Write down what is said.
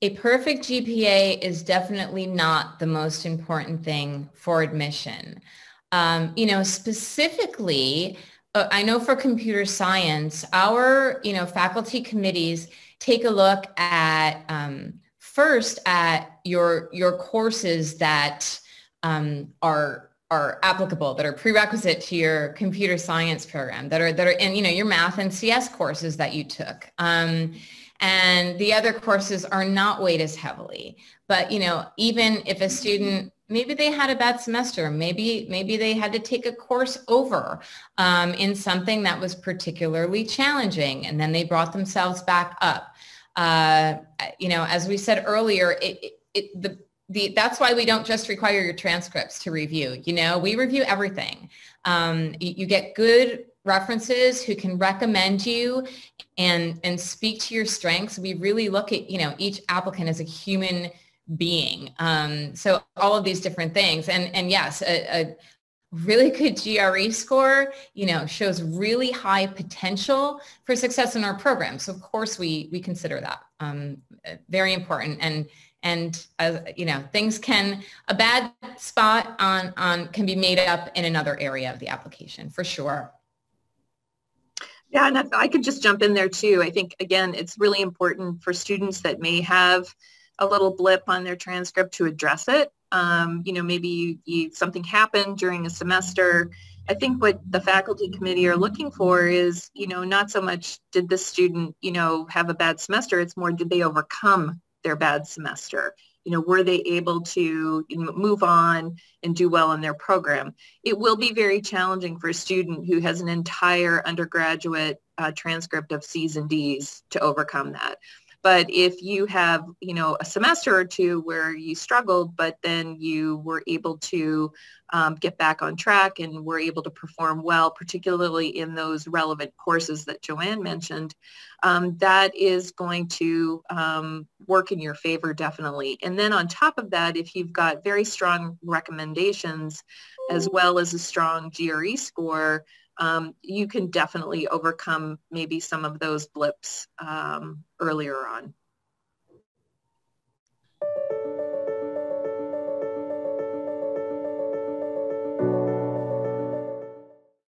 A perfect GPA is definitely not the most important thing for admission. Specifically, I know for computer science, our, faculty committees take a look at, first at your courses that are applicable, that are prerequisite to your computer science program, that are in, your math and CS courses that you took. And the other courses are not weighed as heavily. But, even if a student, maybe they had a bad semester, maybe they had to take a course over in something that was particularly challenging, and then they brought themselves back up. As we said earlier, that's why we don't just require your transcripts to review. We review everything. You get good references who can recommend you and speak to your strengths. We really look at, each applicant as a human being. So all of these different things. And yes, a really good GRE score, shows really high potential for success in our program. So of course we consider that very important. And things a bad spot can be made up in another area of the application for sure. Yeah, and I could just jump in there too. I think, again, it's really important for students that may have a little blip on their transcript to address it. Maybe something happened during a semester. I think what the faculty committee are looking for is, not so much did this student, have a bad semester. It's more, did they overcome their bad semester? Were they able to move on and do well in their program? It will be very challenging for a student who has an entire undergraduate transcript of C's and D's to overcome that. But if you have, a semester or two where you struggled, but then you were able to get back on track and were able to perform well, particularly in those relevant courses that Joanne mentioned, that is going to work in your favor, definitely. And then on top of that, if you've got very strong recommendations as well as a strong GRE score, you can definitely overcome maybe some of those blips earlier on.